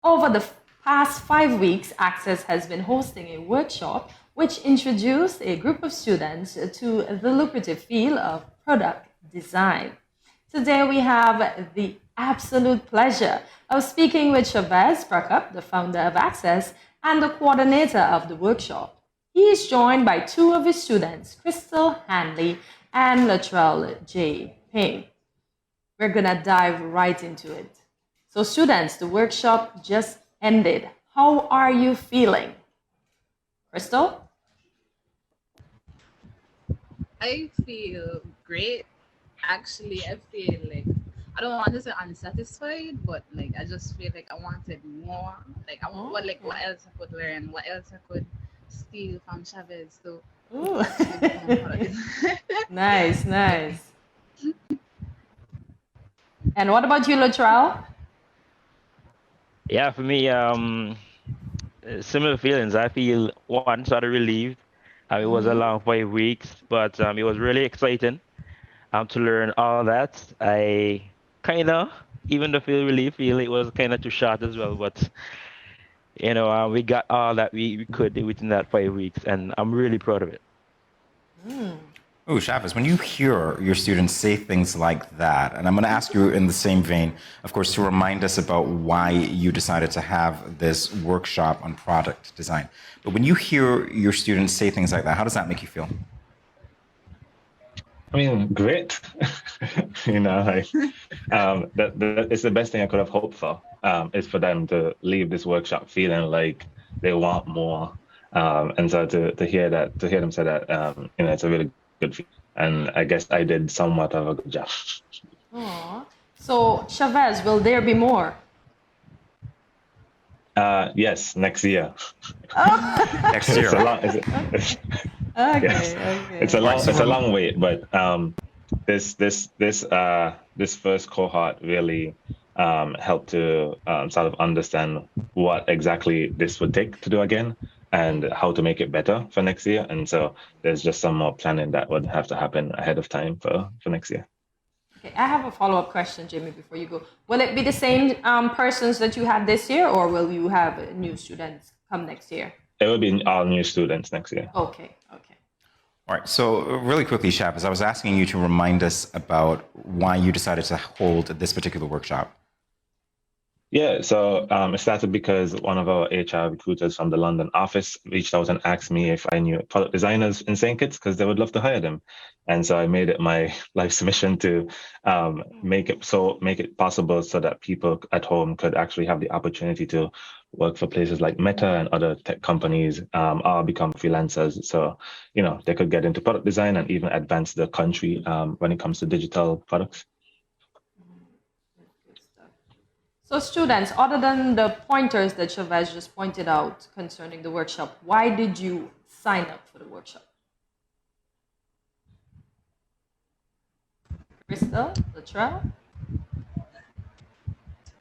Over the past 5 weeks, Akses has been hosting a workshop which introduced a group of students to the lucrative field of product design. Today we have the absolute pleasure of speaking with Chavez Procope, the founder of Akses and the coordinator of the workshop. He is joined by two of his students, Khrystal, Hanley, and Latrell-Jay, Payne. We're gonna dive right into it. So students, the workshop just ended. How are you feeling? Khrystal? I feel great. Actually, I feel like, I don't want to say unsatisfied, but like I just feel like I wanted more. Like what else I could learn, what else I could steal from Chavez. So Ooh. Nice, nice. And what about you, Latrell? Yeah, for me, similar feelings. I feel one sort of relieved. It was a long 5 weeks, but it was really exciting to learn all that. I kind of, even though feel relief, feel it was kind of too short as well. But we got all that we could within that 5 weeks, and I'm really proud of it. Oh, Chavez, when you hear your students say things like that, and I'm going to ask you in the same vein, of course, to remind us about why you decided to have this workshop on product design. But when you hear your students say things like that, how does that make you feel? I mean, great. That it's the best thing I could have hoped for. Is for them to leave this workshop feeling like they want more, and so to hear them say that, it's a really good feeling. And I guess I did somewhat of a good job. Aww. So Chavez, will there be more? Yes, next year. Next year. It's a long wait, but this first cohort really helped to sort of understand what exactly this would take to do again and how to make it better for next year. And so there's just some more planning that would have to happen ahead of time for next year. Okay, I have a follow-up question, Jimmy, before you go. Will it be the same persons that you had this year, or will you have new students come next year? It will be all new students next year. Okay. All right, so really quickly, Chavez, I was asking you to remind us about why you decided to hold this particular workshop. Yeah, so it started because one of our HR recruiters from the London office reached out and asked me if I knew product designers in St. Kitts because they would love to hire them. And so I made it my life's mission to make it possible so that people at home could actually have the opportunity to work for places like Meta and other tech companies, or become freelancers. So, they could get into product design and even advance the country when it comes to digital products. So students, other than the pointers that Chavez just pointed out concerning the workshop, why did you sign up for the workshop? Khrystal, Latrell?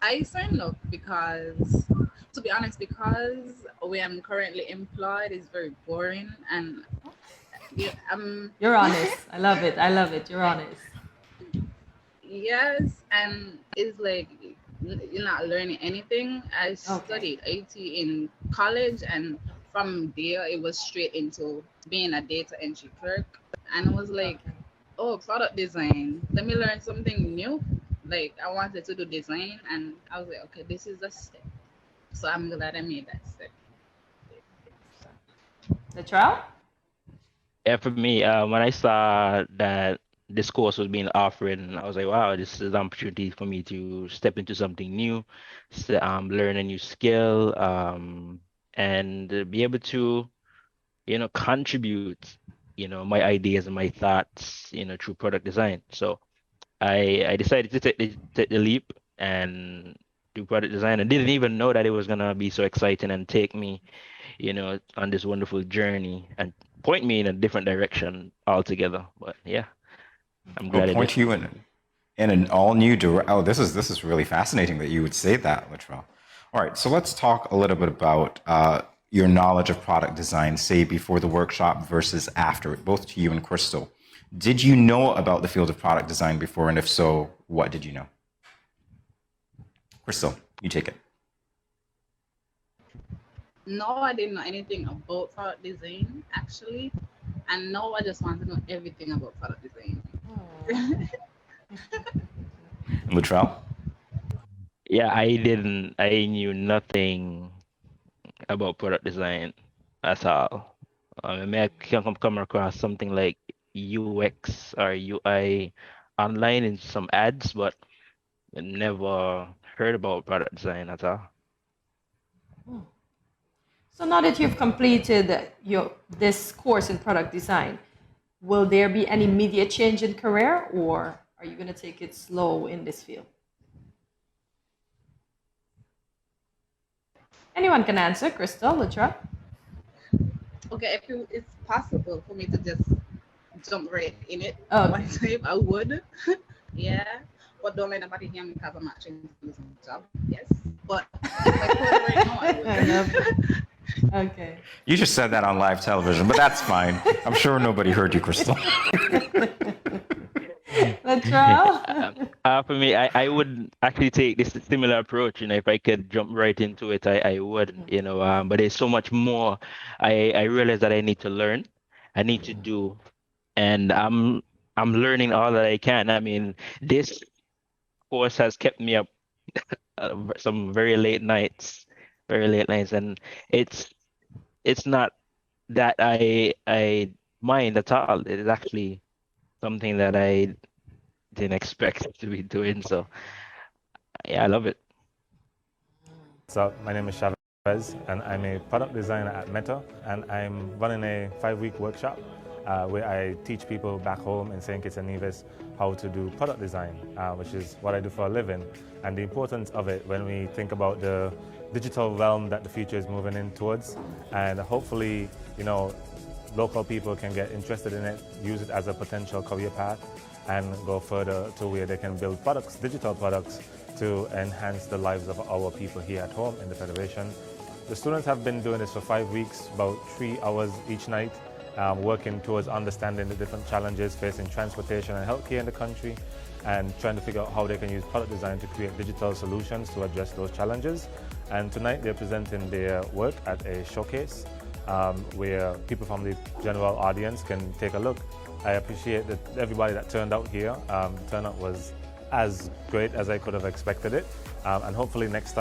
I signed up because, to be honest, because where I'm currently employed is very boring, and You're honest. I love it. You're honest. Yes, and it's like you're not learning anything. I studied IT in college, and from there it was straight into being a data entry clerk. And I was like, oh, product design. Let me learn something new. Like I wanted to do design, and I was like, okay, this is a step. So I'm glad I made that step. Latrell? Yeah, for me, when I saw that this course was being offered, I was like, wow, this is an opportunity for me to step into something new, learn a new skill, and be able to, contribute, my ideas and my thoughts, through product design. So I decided to take the leap and do product design. I didn't even know that it was gonna be so exciting and take me, on this wonderful journey and point me in a different direction altogether. But yeah, I'm glad. Point you in an all new direction. Oh, this is really fascinating that you would say that, Latrell. All right, so let's talk a little bit about your knowledge of product design, say before the workshop versus after, both to you and Khrystal. Did you know about the field of product design before, and if so, what did you know? Khrystal, you take it. no, I didn't know anything about product design actually, and now I just want to know everything about product design. Latrell? Yeah, I knew nothing about product design at all. I may come across something like UX or UI online in some ads, but I never heard about product design at all. So now that you've completed this course in product design, will there be any immediate change in career, or are you going to take it slow in this field? Anyone can answer. Khrystal, Latrell? Okay, if it's possible for me to just jump right in it Oh. one time, I would. Yeah. But don't let nobody hear me because I'm actually losing my job. Yes. But if I could right now, I would. I love it. Okay. You just said that on live television, but that's fine. I'm sure nobody heard you, Khrystal. Latrell? For me, I would actually take this similar approach. If I could jump right into it, I would. But there's so much more. I realize that I need to learn, I need to do, and I'm learning all that I can. I mean, this course has kept me up some very late nights, and it's not that I mind at all. It is actually something that I didn't expect to be doing. So yeah, I love it. So my name is Chavez, and I'm a product designer at Meta, and I'm running a 5-week workshop where I teach people back home in St. Kitts and Nevis how to do product design, which is what I do for a living, and the importance of it when we think about the digital realm that the future is moving in towards, and hopefully, local people can get interested in it, use it as a potential career path, and go further to where they can build products, digital products, to enhance the lives of our people here at home in the Federation. The students have been doing this for 5 weeks, about 3 hours each night, working towards understanding the different challenges facing transportation and healthcare in the country, and trying to figure out how they can use product design to create digital solutions to address those challenges. And tonight they're presenting their work at a showcase where people from the general audience can take a look. I appreciate that everybody that turned out here. Turnout was as great as I could have expected it. And hopefully next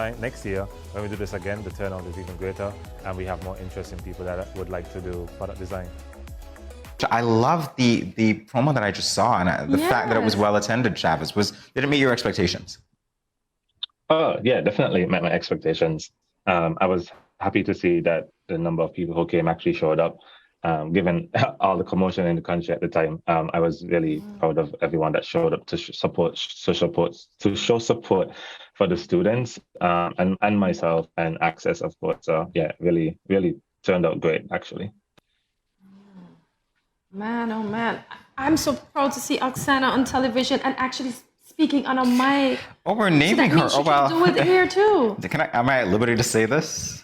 year, when we do this again, the turnout is even greater and we have more interesting people that would like to do product design. I love the promo that I just saw, and the fact that it was well attended, Chavez. Did it meet your expectations? Oh, yeah, definitely met my expectations. I was happy to see that the number of people who came actually showed up. Given all the commotion in the country at the time, I was really proud of everyone that showed up to show support for the students and myself and Akses, of course. So yeah, really, really turned out great, actually. Man, oh man. I'm so proud to see Oksana on television and actually speaking on a mic. Oh, we're naming her. Oh, well. Do it here too. Am I at liberty to say this?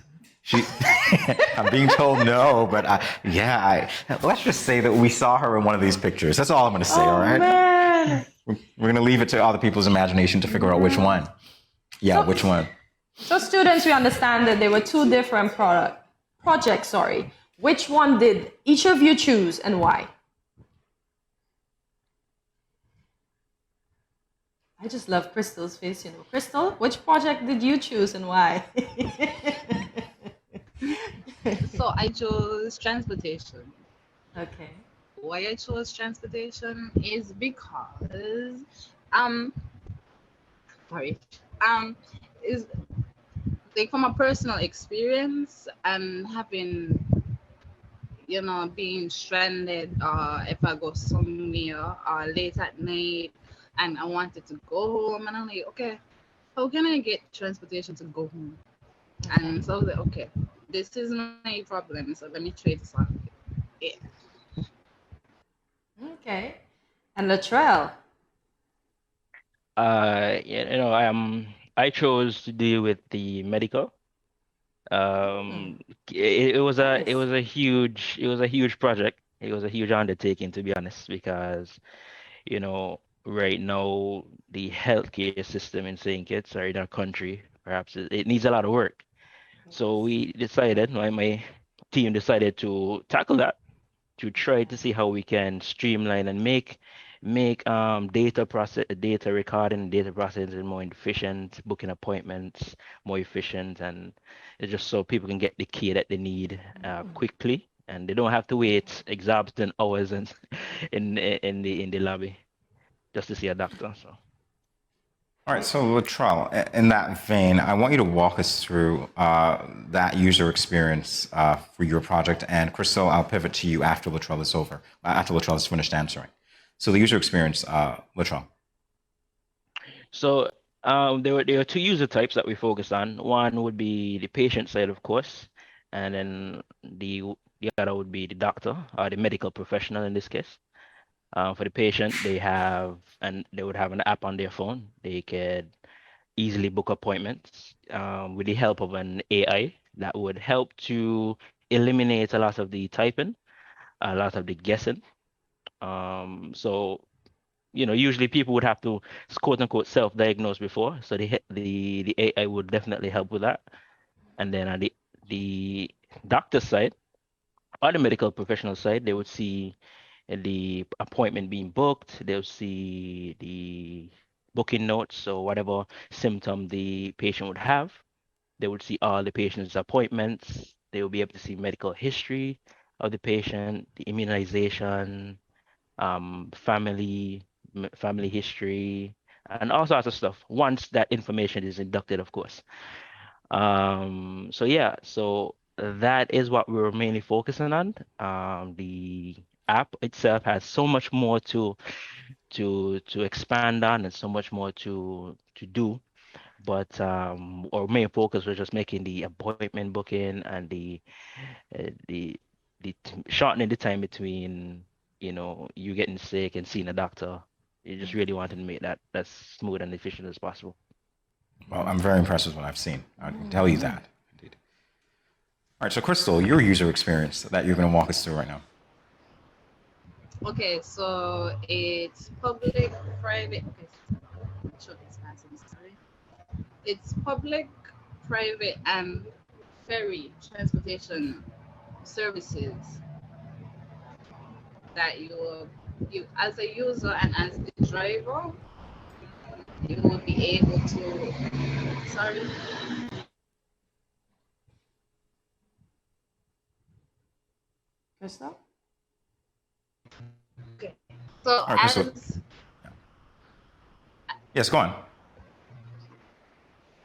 I'm being told no, but let's just say that we saw her in one of these pictures. That's all I'm going to say, all right? Man. We're going to leave it to other people's imagination to figure out which one. Yeah, which one. So students, we understand that there were two different projects. Which one did each of you choose and why? I just love Khrystal's face, Khrystal, which project did you choose and why? So I chose transportation. Okay. Why I chose transportation is because is like from a personal experience and having being stranded if I go somewhere late at night and I wanted to go home, and I'm like, okay, how can I get transportation to go home? And so I was like, okay, this is my problem, so let me try to solve it. Yeah. Okay. And Latrell? I chose to deal with the medical. It was a huge project. It was a huge undertaking, to be honest, because right now the healthcare system in St. Kitts or in our country, perhaps it needs a lot of work. So we decided, my team decided to tackle that, to try to see how we can streamline and make data recording, data processing more efficient, booking appointments more efficient, and it's just so people can get the care that they need quickly, and they don't have to wait exhausting hours and in the lobby just to see a doctor. So. All right, so Latrell, in that vein, I want you to walk us through that user experience for your project. And Khrystal, I'll pivot to you after Latrell is over, after Latrell is finished answering. So the user experience, Latrell. So there are two user types that we focus on. One would be the patient side, of course, and then the other would be the doctor or the medical professional in this case. For the patient, they would have an app on their phone. They could easily book appointments with the help of an AI that would help to eliminate a lot of the typing, a lot of the guessing. So usually people would have to quote unquote self-diagnose before, so the AI would definitely help with that. And then on the doctor side or the medical professional side, they would see the appointment being booked. They'll see the booking notes, so whatever symptom the patient would have. They would see all the patient's appointments. They will be able to see medical history of the patient, the immunization, family history, and all sorts of stuff once that information is inducted, of course. So that is what we're mainly focusing on. The app itself has so much more to expand on and so much more to do, but our main focus was just making the appointment booking and the shortening the time between you getting sick and seeing a doctor. You just really wanted to make that as smooth and efficient as possible. Well, I'm very impressed with what I've seen. I can tell you that. Indeed. All right, so Khrystal, your user experience that you're going to walk us through right now. Okay, so it's public, private. It's public, private, and ferry transportation services that you as a user and as the driver, you will be able to. Sorry. Khrystal? Okay. So right, as yes, go on.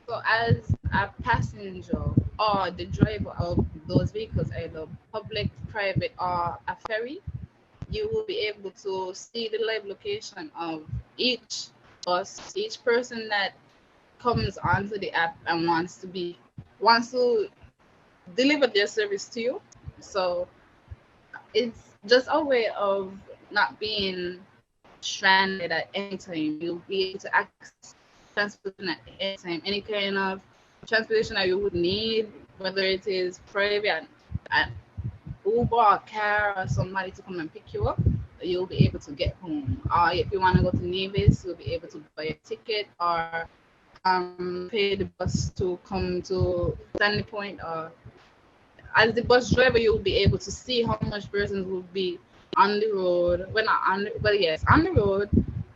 So as a passenger or the driver of those vehicles, either public, private, or a ferry, you will be able to see the live location of each bus, each person that comes onto the app and wants to deliver their service to you. So it's just a way of not being stranded at any time. You'll be able to access transportation at any time, any kind of transportation that you would need, whether it is private, an Uber, or car, or somebody to come and pick you up, you'll be able to get home. Or if you want to go to Nevis, you'll be able to buy a ticket or pay the bus to come to Stanley Point. Or as the bus driver, you'll be able to see how much persons will be on the road, on the road,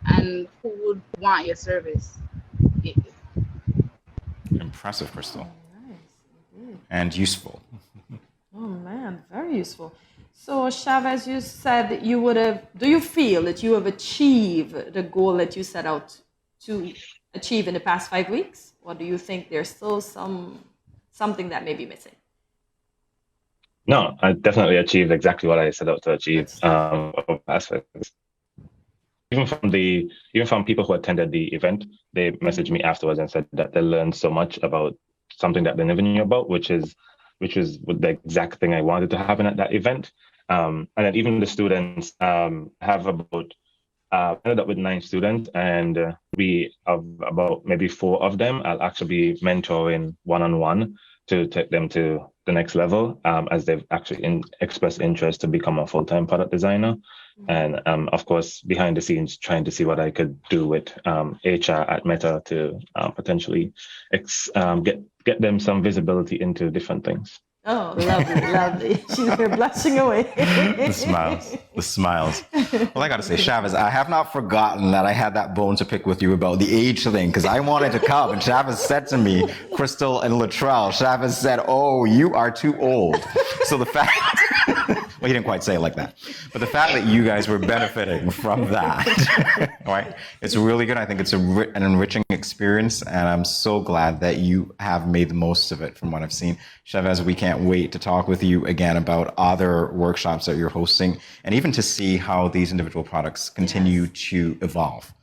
and who would want your service. Impressive, Khrystal. Nice. And useful. Oh man, very useful. So Chavez, you said do you feel that you have achieved the goal that you set out to achieve in the past 5 weeks? Or do you think there's still something that may be missing? No, I definitely achieved exactly what I set out to achieve. Aspects. Even from people who attended the event, they messaged me afterwards and said that they learned so much about something that they never knew about, which is the exact thing I wanted to happen at that event. And then even the students have ended up with 9 students, and we of about maybe 4 of them I'll actually be mentoring one-on-one to take them to the next level, as they've actually expressed interest to become a full-time product designer. And of course, behind the scenes, trying to see what I could do with HR at Meta to potentially get them some visibility into different things. Oh, lovely, lovely. She's here blushing away. The smiles. Well, I got to say, Chavez, I have not forgotten that I had that bone to pick with you about the age thing, because I wanted to come, and Chavez said to me, Khrystal and Latrell, Chavez said, "Oh, you are too old." So the fact, well, he didn't quite say it like that, but the fact that you guys were benefiting from that, right? It's really good. I think it's an enriching experience, and I'm so glad that you have made the most of it from what I've seen. Chavez, we can't wait to talk with you again about other workshops that you're hosting, and even to see how these individual products continue to evolve.